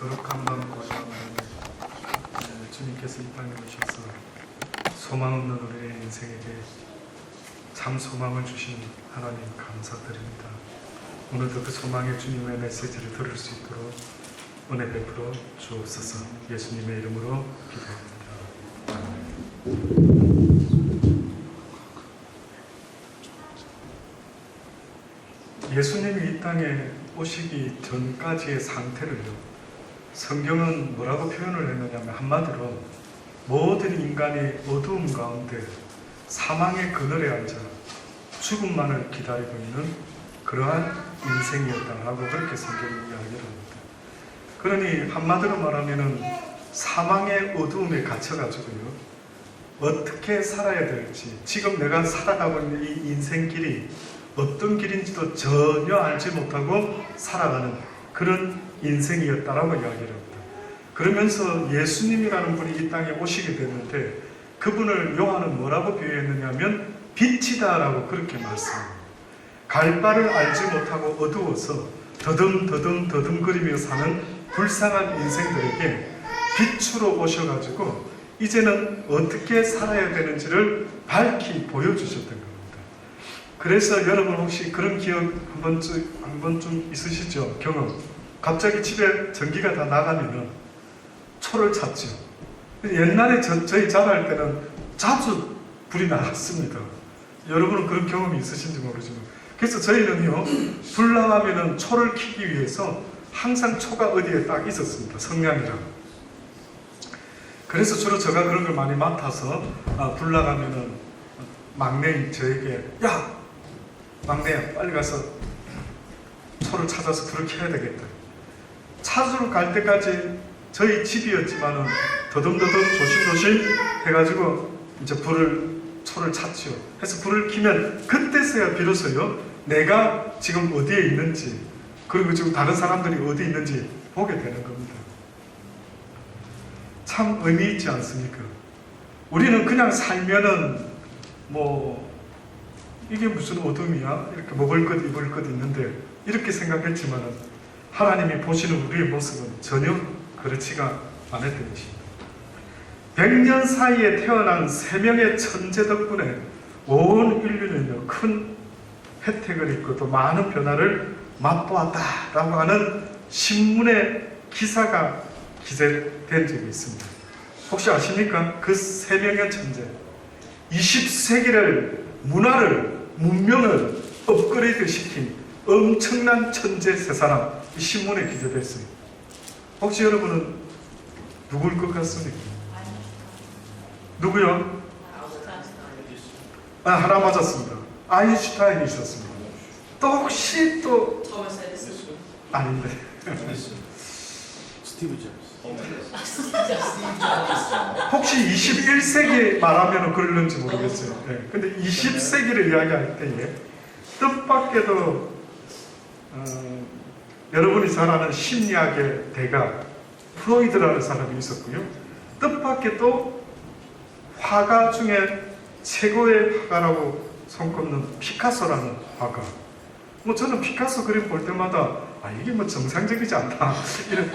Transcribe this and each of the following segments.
거룩한 마음 고백하는 주님께서 이 땅에 오셔서 소망 없는 우리의 인생에게 참 소망을 주신 하나님 감사드립니다. 오늘도 그 소망의 주님의 메시지를 들을 수 있도록 은혜 베풀어 주옵소서. 예수님의 이름으로 기도합니다. 예수님이 이 땅에 오시기 전까지의 상태를요, 성경은 뭐라고 표현을 했느냐면 한마디로 모든 인간이 어두움 가운데 사망의 그늘에 앉아 죽음만을 기다리고 있는 그러한 인생이었다라고 그렇게 성경이 이야기를 합니다. 그러니 한마디로 말하면은 사망의 어두움에 갇혀가지고요, 어떻게 살아야 될지, 지금 내가 살아가고 있는 이 인생길이 어떤 길인지도 전혀 알지 못하고 살아가는 그런 인생이었다라고 이야기를 합니다. 그러면서 예수님이라는 분이 이 땅에 오시게 됐는데 그분을 요한은 뭐라고 비유했느냐면 빛이다라고 그렇게 말씀합니다. 갈 바를 알지 못하고 어두워서 더듬거리며 사는 불쌍한 인생들에게 빛으로 오셔가지고 이제는 어떻게 살아야 되는지를 밝히 보여주셨던 겁니다. 그래서 여러분 혹시 그런 기억 한 번쯤 있으시죠? 경험. 갑자기 집에 전기가 다 나가면은 초를 찾죠. 옛날에 저희 자랄 때는 자주 불이 나갔습니다. 여러분은 그런 경험이 있으신지 모르지만, 그래서 저희는요, 불 나가면은 초를 켜기 위해서 항상 초가 어디에 딱 있었습니다. 성냥이랑. 그래서 주로 제가 그런 걸 많이 맡아서 불 나가면은 막내인 저에게, 야, 막내야, 빨리 가서 초를 찾아서 불을 켜야 되겠다. 찾으러 갈 때까지 저희 집이었지만은 더듬더듬 조심조심 해가지고 이제 초를 찾지요. 해서 불을 켜면 그때서야 비로소요, 내가 지금 어디에 있는지, 그리고 지금 다른 사람들이 어디 있는지 보게 되는 겁니다. 참 의미 있지 않습니까? 우리는 그냥 살면은 이게 무슨 어둠이야? 이렇게 먹을 것 입을 것 있는데 이렇게 생각했지만은 하나님이 보시는 우리의 모습은 전혀 그렇지가 않았던 것입니다. 100년 사이에 태어난 3명의 천재 덕분에 온 인류는요, 큰 혜택을 입고 또 많은 변화를 맛보았다라고 하는 신문의 기사가 기재된 적이 있습니다. 혹시 아십니까? 그 3명의 천재, 20세기를 문명을 업그레이드 시킨 엄청난 천재 3사람, 이 신문에 기재됐습니다. 혹시 여러분은 누굴 것 같습니까? 누구요? 하나 맞았습니다. 아인슈타인이 있었습니다. 또 혹시 또 아닌데 스티브 잡스. 혹시 21세기 말하면 그럴는지 모르겠어요. 네. 근데 20세기를 이야기할 때에 뜻밖에도 여러분이 잘 아는 심리학의 대가 프로이드라는 사람이 있었고요. 뜻밖의 또 화가 중에 최고의 화가라고 손꼽는 피카소라는 화가. 저는 피카소 그림 볼 때마다 이게 정상적이지 않다.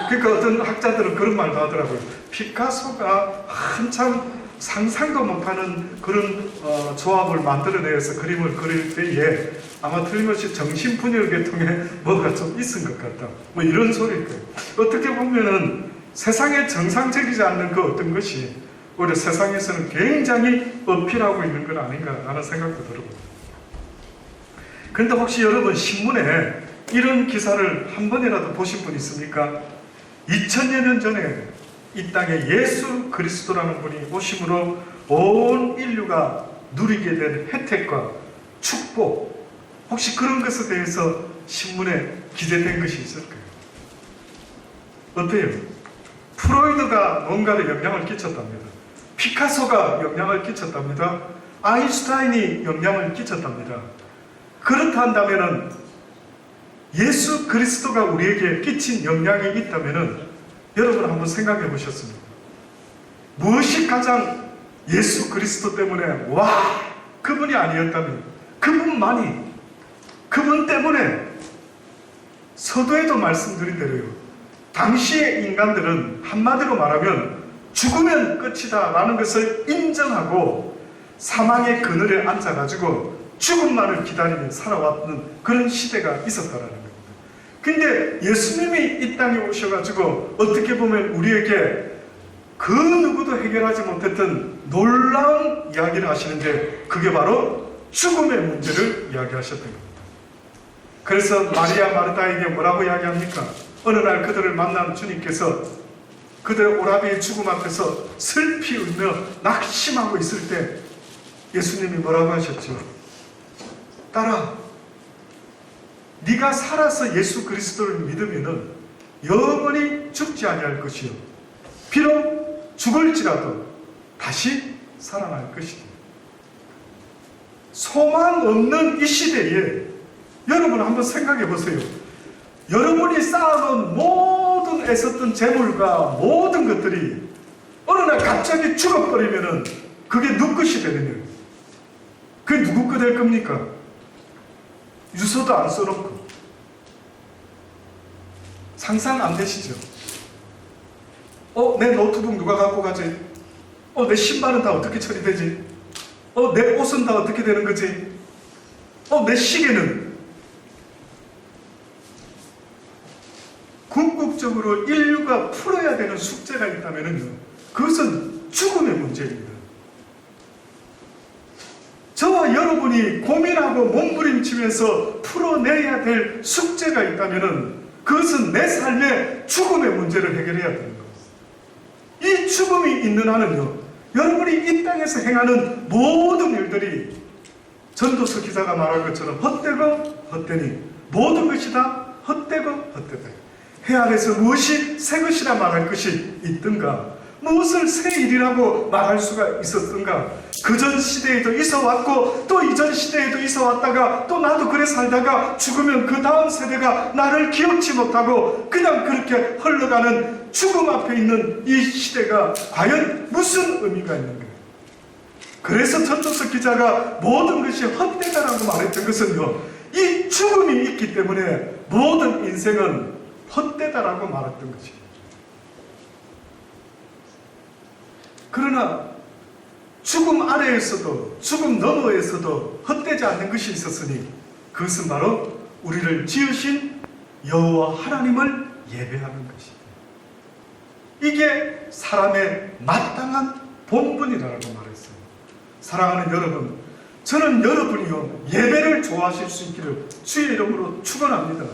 그러니까 어떤 학자들은 그런 말도 하더라고요. 피카소가 한참 상상도 못하는 그런 조합을 만들어내서 그림을 그릴 때에 아마 틀림없이 정신분열계 통해 뭐가 좀 있은 것 같다. 이런 소리일 거예요. 어떻게 보면은 세상에 정상적이지 않는 그 어떤 것이 오히려 세상에서는 굉장히 어필하고 있는 건 아닌가 하는 생각도 들어요. 그런데 혹시 여러분 신문에 이런 기사를 한 번이라도 보신 분 있습니까? 2000여 년 전에 이 땅에 예수 그리스도라는 분이 오심으로 온 인류가 누리게 된 혜택과 축복, 혹시 그런 것에 대해서 신문에 기재된 것이 있을까요? 어때요? 프로이드가 뭔가를 영향을 끼쳤답니다. 피카소가 영향을 끼쳤답니다. 아인슈타인이 영향을 끼쳤답니다. 그렇다 한다면은 예수 그리스도가 우리에게 끼친 영향이 있다면은 여러분 한번 생각해 보셨습니까? 무엇이 가장 예수 그리스도 때문에 그분이 아니었다면, 그분 때문에 서두에도 말씀드린 대로요, 당시의 인간들은 한마디로 말하면 죽으면 끝이다 라는 것을 인정하고 사망의 그늘에 앉아가지고 죽음만을 기다리며 살아왔던 그런 시대가 있었다라는 겁니다. 근데 예수님이 이 땅에 오셔가지고 어떻게 보면 우리에게 그 누구도 해결하지 못했던 놀라운 이야기를 하시는데, 그게 바로 죽음의 문제를 이야기하셨던 겁니다. 그래서 마리아 마르다에게 뭐라고 이야기합니까? 어느 날 그들을 만난 주님께서 그들의 오라비의 죽음 앞에서 슬피 울며 낙심하고 있을 때 예수님이 뭐라고 하셨죠? 딸아, 네가 살아서 예수 그리스도를 믿으면은 영원히 죽지 아니할 것이요, 비록 죽을지라도 다시 살아날 것이다. 소망 없는 이 시대에 여러분 한번 생각해 보세요. 여러분이 쌓아놓은 모든 애썼던 재물과 모든 것들이 어느 날 갑자기 죽어버리면은 그게 누구 것이 되느냐? 그게 누구 거 될 겁니까? 유서도 안 써놓고. 상상 안 되시죠? 내 노트북 누가 갖고 가지? 내 신발은 다 어떻게 처리되지? 내 옷은 다 어떻게 되는 거지? 내 시계는? 궁극적으로 인류가 풀어야 되는 숙제가 있다면요, 그것은 죽음의 문제입니다. 저와 여러분이 고민하고 몸부림치면서 풀어내야 될 숙제가 있다면은 그것은 내 삶의 죽음의 문제를 해결해야 되는 겁니다. 이 죽음이 있는 한은요, 여러분이 이 땅에서 행하는 모든 일들이 전도서 기자가 말한 것처럼 헛되고 헛되니 모든 것이 다 헛되고 헛되다. 해 아래서 무엇이 새 것이라 말할 것이 있든가, 무엇을 새 일이라고 말할 수가 있었던가. 그전 시대에도 있어 왔고 또 이전 시대에도 있어 왔다가 또 나도 그래 살다가 죽으면 그 다음 세대가 나를 기억지 못하고 그냥 그렇게 흘러가는 죽음 앞에 있는 이 시대가 과연 무슨 의미가 있는가. 그래서 전도서 기자가 모든 것이 헛되다라고 말했던 것은요, 이 죽음이 있기 때문에 모든 인생은 헛되다라고 말했던 것입니다. 그러나 죽음 아래에서도 죽음 너머에서도 헛되지 않는 것이 있었으니 그것은 바로 우리를 지으신 여호와 하나님을 예배하는 것입니다. 이게 사람의 마땅한 본분이라고 말했어요. 사랑하는 여러분, 저는 여러분이요 예배를 좋아하실 수 있기를 주의 이름으로 축원합니다.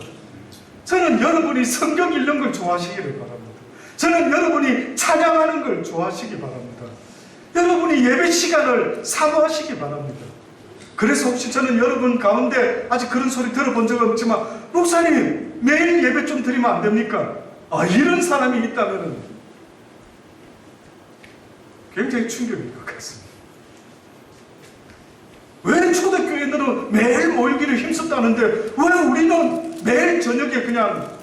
저는 여러분이 성경 읽는 걸 좋아하시기를 바랍니다. 저는 여러분이 찬양하는 걸 좋아하시기 바랍니다. 여러분이 예배 시간을 사모하시기 바랍니다. 그래서 혹시 저는 여러분 가운데 아직 그런 소리 들어본 적은 없지만, 목사님 매일 예배 좀 드리면 안 됩니까? 이런 사람이 있다면 굉장히 충격일 것 같습니다. 왜 초대교회들은 매일 모이기를 힘썼다는데 왜 우리는 매일 저녁에 그냥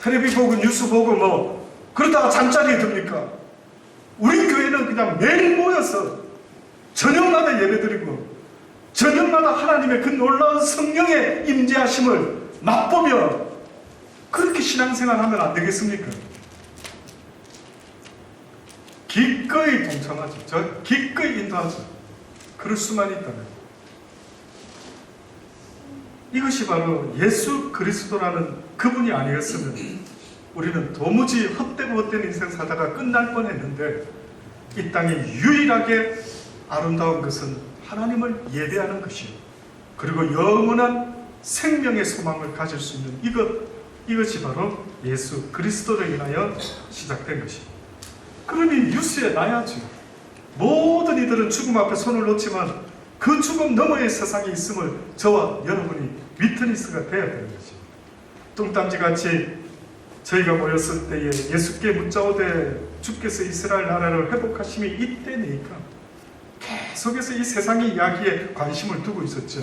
텔레비 보고 뉴스 보고 그러다가 잠자리에 듭니까? 우리 교회는 그냥 매일 모여서 저녁마다 예배드리고 저녁마다 하나님의 그 놀라운 성령의 임재하심을 맛보며 그렇게 신앙생활하면 안 되겠습니까? 기꺼이 동참하죠. 저 기꺼이 인도하죠. 그럴 수만 있다면. 이것이 바로 예수 그리스도라는 그분이 아니었으면 우리는 도무지 헛되고 헛된 인생 살다가 끝날 뻔했는데, 이 땅에 유일하게 아름다운 것은 하나님을 예배하는 것이요, 그리고 영원한 생명의 소망을 가질 수 있는 이것이 바로 예수 그리스도로 인하여 시작된 것입니다. 그러니 뉴스에 나야죠. 모든 이들은 죽음 앞에 손을 놓지만 그 죽음 너머의 세상이 있음을 저와 여러분이 위트니스가 되어야 되는 것입니다. 뚱딴지같이 저희가 모였을 때에 예수께 묻자오되 주께서 이스라엘 나라를 회복하심이 이때니까 계속해서 이 세상의 이야기에 관심을 두고 있었죠.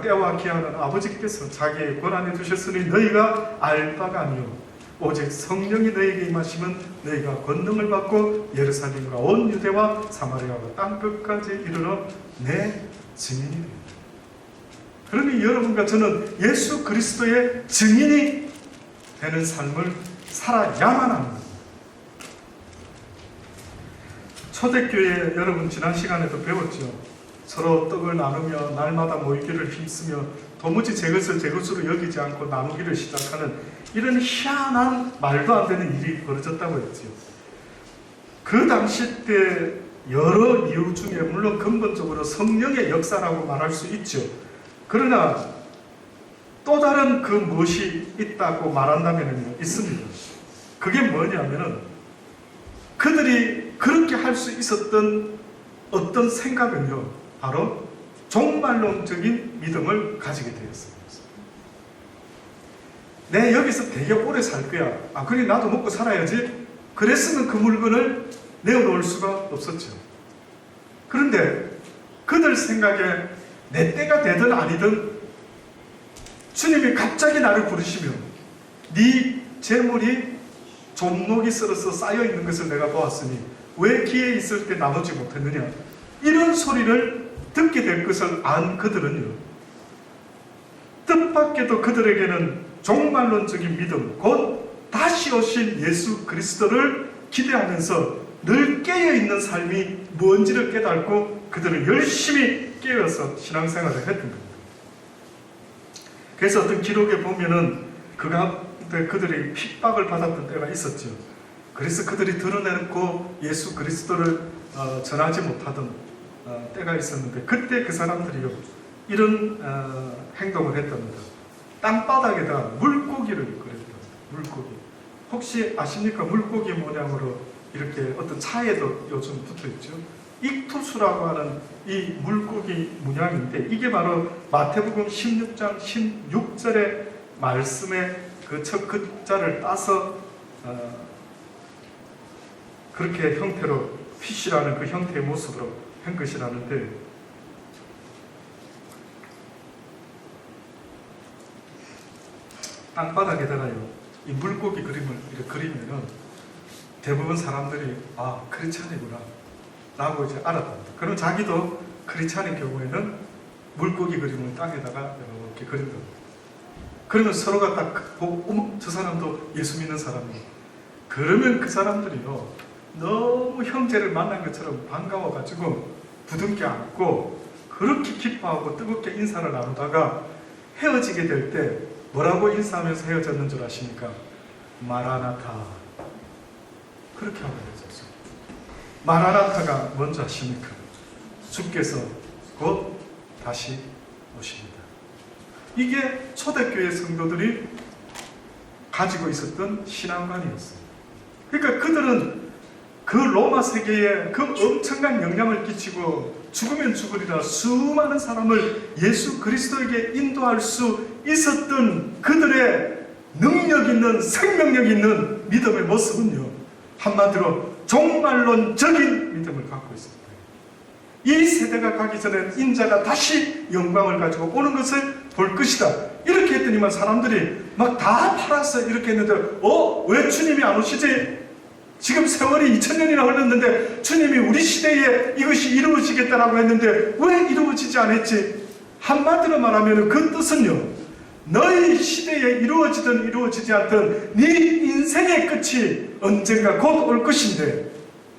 때와 기한은 아버지께서 자기의 권한에 두셨으니 너희가 알 바가 아니오. 오직 성령이 너희에게 임하시면 너희가 권능을 받고 예루살렘과 온 유대와 사마리아와 땅끝까지 이르러 내 증인이 됩니다. 그러니 여러분과 저는 예수 그리스도의 증인이 되는 삶을 살아야만 하는 겁니다. 초대교회 여러분 지난 시간에도 배웠죠. 서로 떡을 나누며 날마다 모이기를 힘쓰며 도무지 제 것을 제 것으로 여기지 않고 나누기를 시작하는 이런 희한한 말도 안 되는 일이 벌어졌다고 했죠. 그 당시 때 여러 이유 중에 물론 근본적으로 성령의 역사라고 말할 수 있죠. 그러나 또 다른 그 무엇이 있다고 말한다면 있습니다. 그게 뭐냐면은 그들이 그렇게 할 수 있었던 어떤 생각은요, 바로 종말론적인 믿음을 가지게 되었습니다. 내 여기서 되게 오래 살 거야. 그래 나도 먹고 살아야지. 그랬으면 그 물건을 내어놓을 수가 없었죠. 그런데 그들 생각에 내 때가 되든 아니든 주님이 갑자기 나를 부르시면 네 재물이 존목이 썰어서 쌓여있는 것을 내가 보았으니 왜 기회 있을 때 나누지 못했느냐, 이런 소리를 듣게 될 것을 안 그들은요, 뜻밖에도 그들에게는 종말론적인 믿음, 곧 다시 오신 예수 그리스도를 기대하면서 늘 깨어있는 삶이 뭔지를 깨닫고 그들은 열심히 깨어서 신앙생활을 했던 겁니다. 그래서 어떤 기록에 보면은 그 가운데 그들이 핍박을 받았던 때가 있었죠. 그래서 그들이 드러내놓고 예수 그리스도를 전하지 못하던 때가 있었는데, 그때 그 사람들이요 이런 행동을 했답니다. 땅바닥에다 물고기를 그렸답니다. 물고기. 혹시 아십니까? 물고기 모양으로 이렇게 어떤 차에도 요즘 붙어있죠. 익투수라고 하는 이 물고기 문양인데, 이게 바로 마태복음 16장 16절의 말씀의 그 첫 글자를 따서 그렇게 형태로 피쉬라는 그 형태의 모습으로 한 것이라는데, 땅바닥에다가요 이 물고기 그림을 이렇게 그리면은 대부분 사람들이 크리스찬이구나 라고 이제 알았답니다. 그럼 자기도 크리스찬인 경우에는 물고기 그림을 땅에다가 이렇게 그린답니다. 그러면 서로가 딱 보고 어머 저 사람도 예수 믿는 사람이고, 그러면 그 사람들이요 너무 형제를 만난 것처럼 반가워가지고 부둥켜 안고 그렇게 기뻐하고 뜨겁게 인사를 나누다가 헤어지게 될 때 뭐라고 인사하면서 헤어졌는 줄 아십니까? 마라나타, 그렇게 하고 헤어졌어요. 마라나타가 뭔지 아십니까? 주께서 곧 다시 오십니다. 이게 초대교회 성도들이 가지고 있었던 신앙관이었어요. 그러니까 그들은 그 로마 세계에 그 엄청난 영향을 끼치고 죽으면 죽으리라 수많은 사람을 예수 그리스도에게 인도할 수 있었던 그들의 능력 있는 생명력 있는 믿음의 모습은요, 한마디로 종말론적인 믿음을 갖고 있습니다. 이 세대가 가기 전에 인자가 다시 영광을 가지고 오는 것을 볼 것이다, 이렇게 했더니만 사람들이 막 다 팔았어 이렇게 했는데, 왜 주님이 안 오시지? 지금 세월이 2000년이나 흘렀는데 주님이 우리 시대에 이것이 이루어지겠다라고 했는데 왜 이루어지지 않았지? 한마디로 말하면 그 뜻은요, 너희 시대에 이루어지든 이루어지지 않든 네 인생의 끝이 언젠가 곧 올 것인데,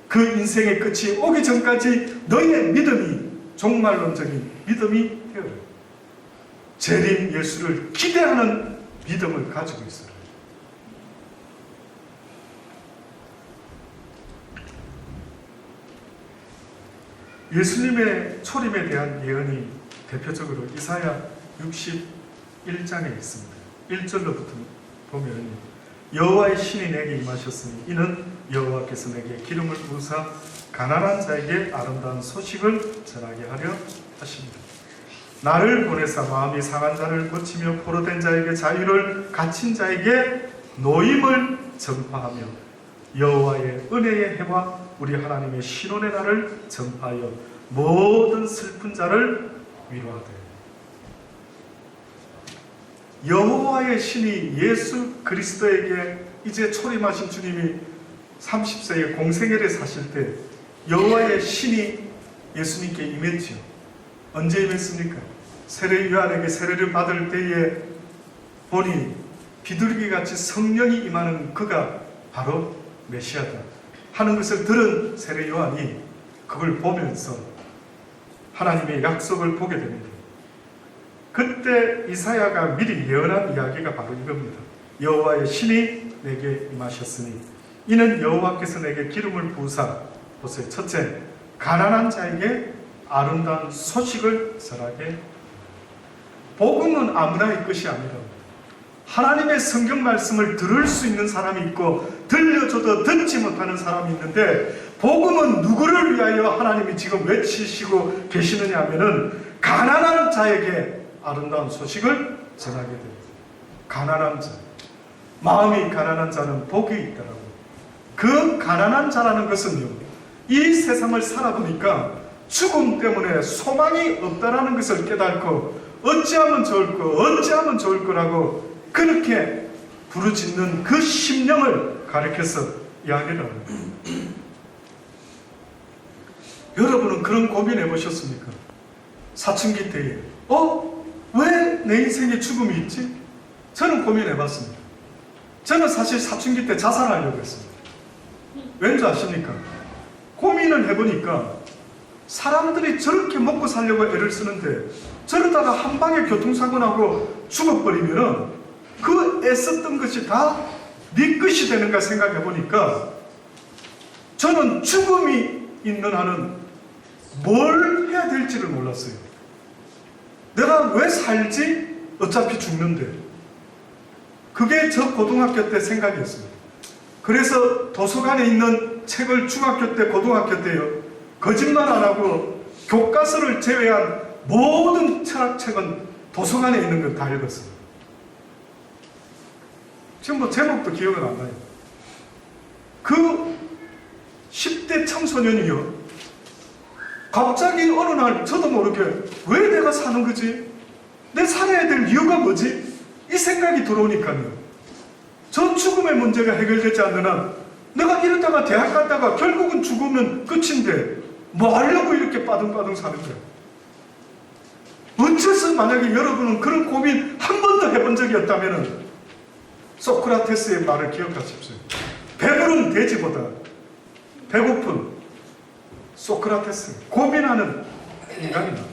그 인생의 끝이 오기 전까지 너희의 믿음이 종말론적인 믿음이 되어요. 재림 예수를 기대하는 믿음을 가지고 있어요. 예수님의 초림에 대한 예언이 대표적으로 이사야 61장에 있습니다. 1절로부터 보면 여호와의 신이 내게 임하셨으니 이는 여호와께서 내게 기름을 부으사 가난한 자에게 아름다운 소식을 전하게 하려 하십니다. 나를 보내사 마음이 상한 자를 고치며 포로된 자에게 자유를, 갇힌 자에게 노임을 전파하며 여호와의 은혜의 해와 우리 하나님의 신원의 날을 전파하여 모든 슬픈 자를 위로하되. 여호와의 신이 예수 그리스도에게 이제 초림하신 주님이 30세의 공생애를 사실 때 여호와의 신이 예수님께 임했지요. 언제 임했습니까? 세례 요한에게 세례를 받을 때에 보니 비둘기같이 성령이 임하는 그가 바로 메시아다 하는 것을 들은 세례 요한이 그걸 보면서 하나님의 약속을 보게 됩니다. 그때 이사야가 미리 예언한 이야기가 바로 이겁니다. 여호와의 신이 내게 임하셨으니 이는 여호와께서 내게 기름을 부으사, 보세요, 첫째, 가난한 자에게 아름다운 소식을 전하게. 복음은 아무나의 것이 아니라 하나님의 성경 말씀을 들을 수 있는 사람이 있고 들려줘도 듣지 못하는 사람이 있는데, 복음은 누구를 위하여 하나님이 지금 외치시고 계시느냐 하면은 가난한 자에게 아름다운 소식을 전하게 됩니다. 가난한 자, 마음이 가난한 자는 복이 있더라고요. 그 가난한 자라는 것은요, 이 세상을 살아보니까 죽음 때문에 소망이 없다라는 것을 깨닫고 어찌하면 좋을 거, 어찌하면 좋을 거라고 그렇게 부르짖는 그 심령을 가리켜서 이야기를 합니다. 여러분은 그런 고민 해보셨습니까? 사춘기 때에 왜 내 인생에 죽음이 있지? 저는 고민해봤습니다. 저는 사실 사춘기 때 자살하려고 했습니다. 왠지 아십니까? 고민을 해보니까 사람들이 저렇게 먹고 살려고 애를 쓰는데 저러다가 한 방에 교통사고 나고 죽어버리면은 그 애썼던 것이 다 네 것이 되는가 생각해보니까 저는 죽음이 있는 한은 뭘 해야 될지를 몰랐어요. 내가 왜 살지? 어차피 죽는데. 그게 저 고등학교 때 생각이었습니다. 그래서 도서관에 있는 책을 중학교 때, 고등학교 때요, 거짓말 안 하고 교과서를 제외한 모든 철학책은 도서관에 있는 걸 다 읽었어요. 지금 뭐 제목도 기억은 안 나요. 그 10대 청소년이요, 갑자기 어느 날 저도 모르게 왜 내가 사는 거지? 내 살아야 될 이유가 뭐지? 이 생각이 들어오니까요, 저 죽음의 문제가 해결되지 않는 한 내가 이러다가 대학 갔다가 결국은 죽으면 끝인데 뭐 하려고 이렇게 빠둥빠둥 사는 거야? 어째서 만약에 여러분은 그런 고민 한 번도 해본 적이 없다면 소크라테스의 말을 기억하십시오. 배부른 돼지보다 배고픈 소크라테스, 고민하는 인간이 낫다.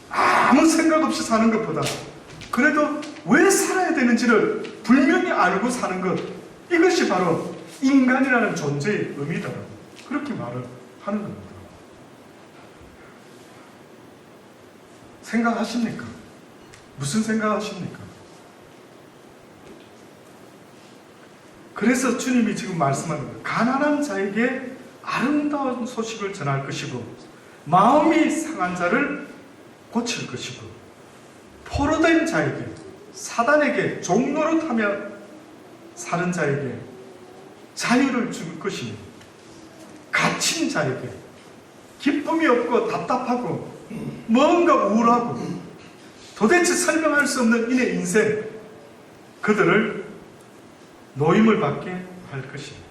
아무 생각 없이 사는 것보다 그래도 왜 살아야 되는지를 분명히 알고 사는 것, 이것이 바로 인간이라는 존재의 의미다라고 그렇게 말을 하는 겁니다. 생각하십니까? 무슨 생각하십니까? 그래서 주님이 지금 말씀하는 거예요. 가난한 자에게 아름다운 소식을 전할 것이고, 마음이 상한 자를 고칠 것이고, 포로된 자에게, 사단에게 종노릇하며 사는 자에게 자유를 줄 것이며, 갇힌 자에게 기쁨이 없고 답답하고 뭔가 우울하고 도대체 설명할 수 없는 이내 인생, 그들을 노임을 받게 할 것입니다.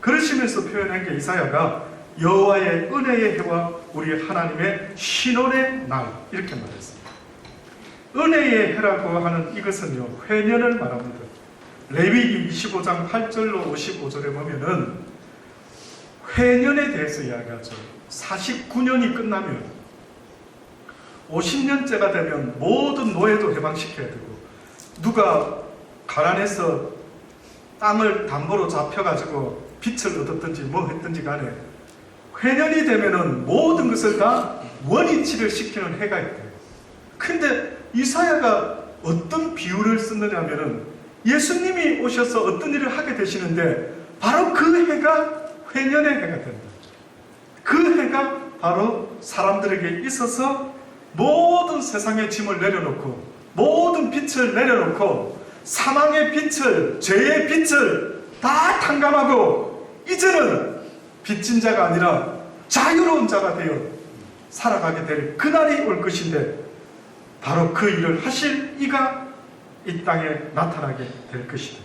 그러시면서 표현한 게 이사야가 여호와의 은혜의 해와 우리 하나님의 신원의 날, 이렇게 말했습니다. 은혜의 해라고 하는 이것은요, 회년을 말합니다. 레위기 25장 8절로 55절에 보면은 회년에 대해서 이야기하죠. 49년이 끝나면 50년째가 되면 모든 노예도 해방시켜야 되고, 누가 가난해서 땅을 담보로 잡혀가지고 빚을 얻었든지 뭐 했든지 간에 회년이 되면은 모든 것을 다 원위치를 시키는 해가 있대요. 근데 이사야가 어떤 비유를 쓰느냐 하면은 예수님이 오셔서 어떤 일을 하게 되시는데 바로 그 해가 회년의 해가 된다. 그 해가 바로 사람들에게 있어서 모든 세상의 짐을 내려놓고 모든 빚을 내려놓고 사망의 빚을, 죄의 빚을 다 탕감하고 이제는 빚진 자가 아니라 자유로운 자가 되어 살아가게 될 그날이 올 것인데, 바로 그 일을 하실 이가 이 땅에 나타나게 될 것이다.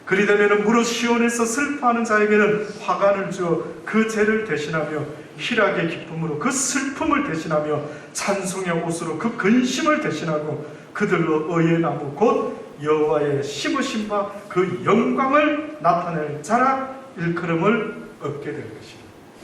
그리 되면 무릇 시온에서 슬퍼하는 자에게는 화관을 주어 그 죄를 대신하며 희락의 기쁨으로 그 슬픔을 대신하며 찬송의 옷으로 그 근심을 대신하고 그들로 의의 나무 곧 여호와의 심으신 바 그 영광을 나타낼 자라 일컬음을 얻게 될 것이다.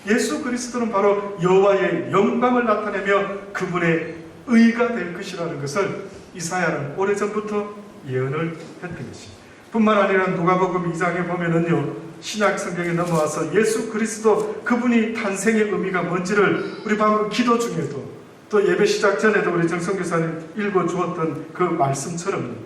예수 그리스도는 바로 여호와의 영광을 나타내며 그분의 의가 될 것이라는 것을 이사야는 오래전부터 예언을 했던 것입니다. 뿐만 아니라 누가복음 2장에 보면은요, 신약 성경에 넘어와서 예수 그리스도 그분이 탄생의 의미가 뭔지를 우리 방금 기도 중에도 또 예배 시작 전에도 우리 정성교사님 읽어주었던 그 말씀처럼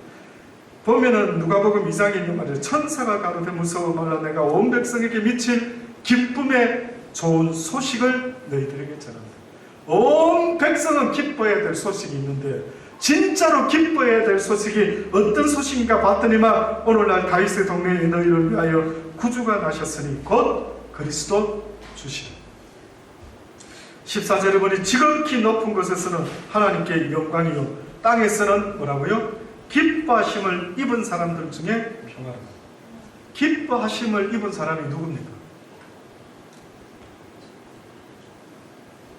보면은 누가복음 2장에 말이죠. 천사가 가로되 무서워 말라 내가 온 백성에게 미칠 기쁨의 좋은 소식을 너희들에게 전한다. 온 백성은 기뻐해야 될 소식이 있는데 진짜로 기뻐해야 될 소식이 어떤 소식인가 봤더니만 오늘날 다윗의 동네에 너희를 위하여 구주가 나셨으니 곧 그리스도 주시라. 14절에 보니 지극히 높은 곳에서는 하나님께 영광이요 땅에서는 뭐라고요? 기뻐하심을 입은 사람들 중에 평안하다. 기뻐하심을 입은 사람이 누굽니까?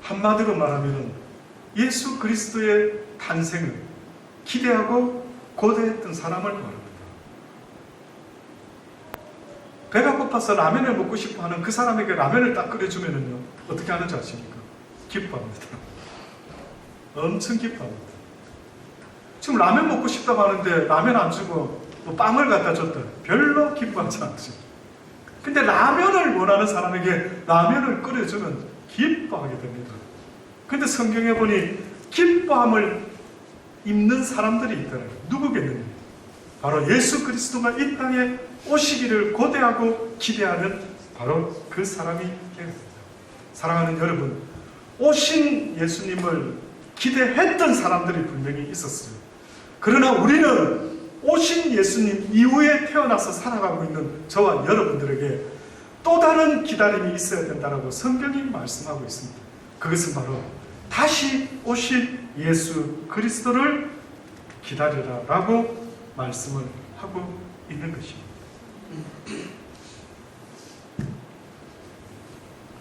한마디로 말하면 예수 그리스도의 탄생을 기대하고 고대했던 사람을 말합니다. 배가 고파서 라면을 먹고 싶어하는 그 사람에게 라면을 딱 끓여주면은요 어떻게 하는지 아십니까? 기뻐합니다. 엄청 기뻐합니다. 지금 라면 먹고 싶다고 하는데 라면 안 주고 뭐 빵을 갖다 줬다. 별로 기뻐하지 않죠. 근데 라면을 원하는 사람에게 라면을 끓여주면 기뻐하게 됩니다. 근데 성경에 보니 기뻐함을 입는 사람들이 있더라고요. 누구겠느냐? 바로 예수 그리스도가 이 땅에 오시기를 고대하고 기대하는 바로 그 사람이 됩니다. 사랑하는 여러분, 오신 예수님을 기대했던 사람들이 분명히 있었어요. 그러나 우리는 오신 예수님 이후에 태어나서 살아가고 있는 저와 여러분들에게 또 다른 기다림이 있어야 된다고 성경이 말씀하고 있습니다. 그것은 바로 다시 오실 예수 그리스도를 기다리라라고 말씀을 하고 있는 것입니다.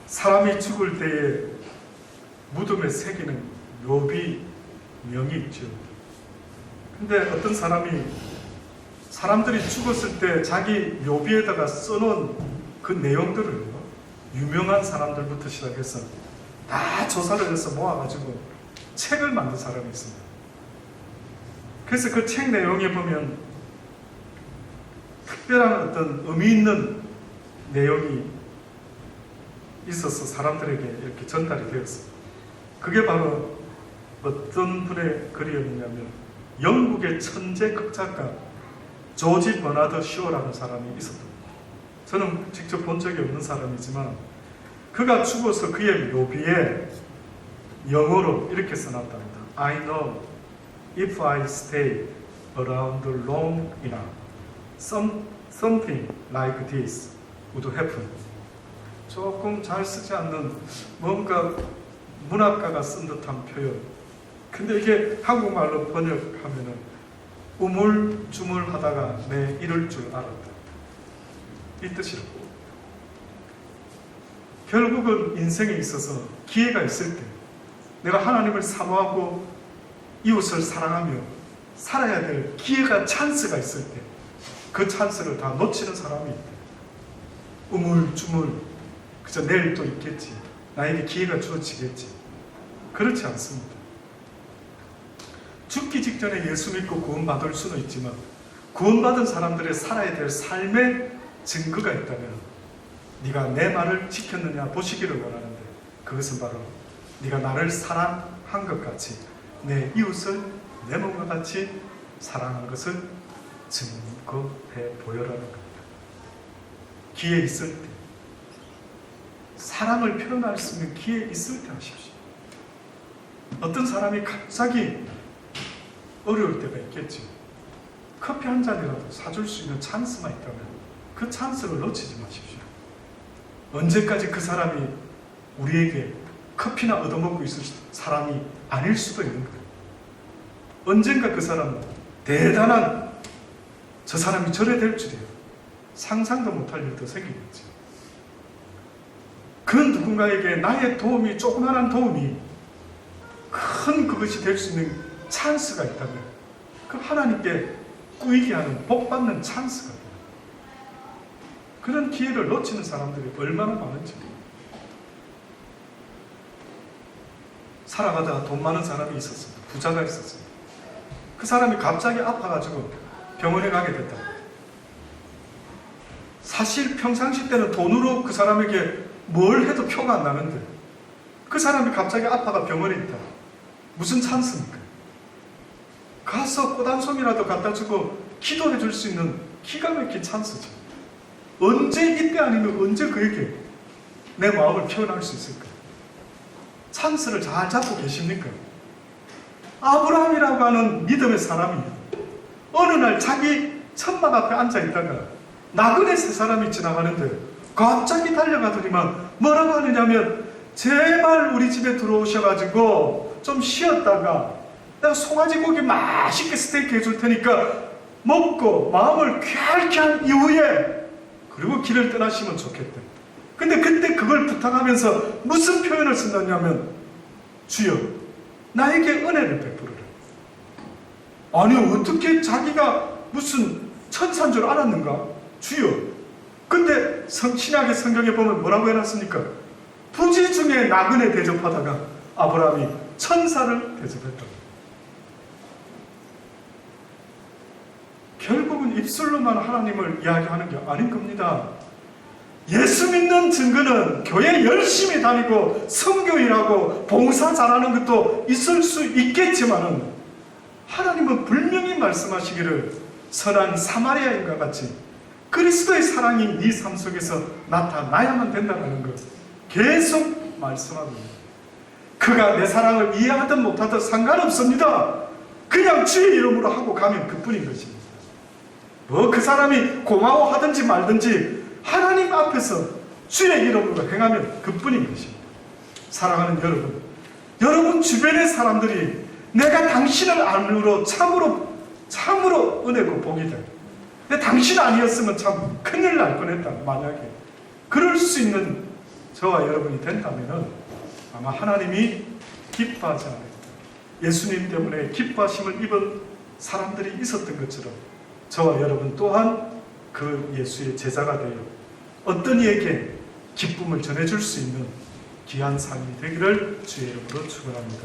사람이 죽을 때에 무덤에 새기는 묘비 명이 있죠. 근데 어떤 사람들이 죽었을 때 자기 묘비에다가 써놓은 그 내용들을 유명한 사람들부터 시작해서 다 조사를 해서 모아가지고 책을 만든 사람이 있습니다. 그래서 그 책 내용에 보면 특별한 어떤 의미 있는 내용이 있어서 사람들에게 이렇게 전달이 되었습니다. 그게 바로 어떤 분의 글이었냐면 영국의 천재 극작가 조지 버나드 쇼라는 사람이 있었습니다. 저는 직접 본 적이 없는 사람이지만 그가 죽어서 그의 묘비에 영어로 이렇게 써놨답니다. I know if I stay around long enough, something like this would happen. 조금 잘 쓰지 않는 뭔가 문학가가 쓴 듯한 표현. 근데 이게 한국말로 번역하면은 우물쭈물하다가 내 이럴 줄 알았다. 이 뜻이라고. 결국은 인생에 있어서 기회가 있을 때 내가 하나님을 사모하고 이웃을 사랑하며 살아야 될 기회가 찬스가 있을 때 그 찬스를 다 놓치는 사람이 있대. 우물쭈물 그저 내일 또 있겠지. 나에게 기회가 주어지겠지. 그렇지 않습니다. 죽기 직전에 예수 믿고 구원받을 수는 있지만 구원받은 사람들의 살아야 될 삶의 증거가 있다면 네가 내 말을 지켰느냐 보시기를 원하는데 그것은 바로 네가 나를 사랑한 것 같이 내 이웃을 내 몸과 같이 사랑한 것을 증거해 보여라는 겁니다. 기회 있을 때 사랑을 표현할 수 있는 기회 있을 때 하십시오. 어떤 사람이 갑자기 어려울 때가 있겠죠. 커피 한 잔이라도 사줄 수 있는 찬스만 있다면 그 찬스를 놓치지 마십시오. 언제까지 그 사람이 우리에게 커피나 얻어먹고 있을 사람이 아닐 수도 있는 거예요. 언젠가 그 사람은 대단한 저 사람이 저래 될 줄이야. 상상도 못할 일도 생기겠지. 그 누군가에게 나의 도움이 조그마한 도움이 큰 그것이 될 수 있는 찬스가 있다면 그 하나님께 꾸이게 하는 복받는 찬스가 돼요. 그런 기회를 놓치는 사람들이 얼마나 많은지. 살아가다가 돈 많은 사람이 있었습니다. 부자가 있었습니다. 그 사람이 갑자기 아파가지고 병원에 가게 됐다. 사실 평상시 때는 돈으로 그 사람에게 뭘 해도 표가 안 나는데 그 사람이 갑자기 아파가 병원에 있다. 무슨 찬스입니까? 가서 꽃 한 송이라도 갖다 주고 기도해 줄 수 있는 기가 막힌 찬스죠. 언제 이때 아니면 언제 그에게 내 마음을 표현할 수 있을까? 찬스를 잘 잡고 계십니까? 아브라함이라고 하는 믿음의 사람이 어느 날 자기 천막 앞에 앉아 있다가 나그네 세 사람이 지나가는데 갑자기 달려가더니만 뭐라고 하느냐면 제발 우리 집에 들어오셔가지고 좀 쉬었다가 내가 송아지 고기 맛있게 스테이크 해줄 테니까 먹고 마음을 쾌활케 한 이후에 그리고 길을 떠나시면 좋겠다. 근데 그때 그걸 부탁하면서 무슨 표현을 쓴다냐면 주여 나에게 은혜를 베풀으라. 아니 어떻게 자기가 무슨 천사인 줄 알았는가? 주여. 근데 신약의 성경에 보면 뭐라고 해놨습니까? 부지 중에 나그네 대접하다가 아브라함이 천사를 대접했다. 결국은 입술로만 하나님을 이야기하는 게 아닌 겁니다. 예수 믿는 증거는 교회 열심히 다니고 선교일하고 봉사 잘하는 것도 있을 수 있겠지만은 하나님은 분명히 말씀하시기를 선한 사마리아인과 같이 그리스도의 사랑이 네 삶 속에서 나타나야만 된다는 것 계속 말씀하고 있습니다. 그가 내 사랑을 이해하든 못하든 상관없습니다. 그냥 주의 이름으로 하고 가면 그뿐인 것입니다. 뭐 그 사람이 고마워하든지 말든지 하나님 앞에서 주의 이름으로 행하면 그뿐인 것입니다. 사랑하는 여러분, 여러분 주변의 사람들이 내가 당신을 안으로 참으로 은혜고 복이다. 근데 당신 아니었으면 참 큰일 날 뻔했다. 만약에 그럴 수 있는 저와 여러분이 된다면 아마 하나님이 기뻐하지 않을까. 예수님 때문에 기뻐하심을 입은 사람들이 있었던 것처럼 저와 여러분 또한 그 예수의 제자가 되어 어떤 이에게 기쁨을 전해줄 수 있는 귀한 삶이 되기를 주의 이름으로 축원합니다.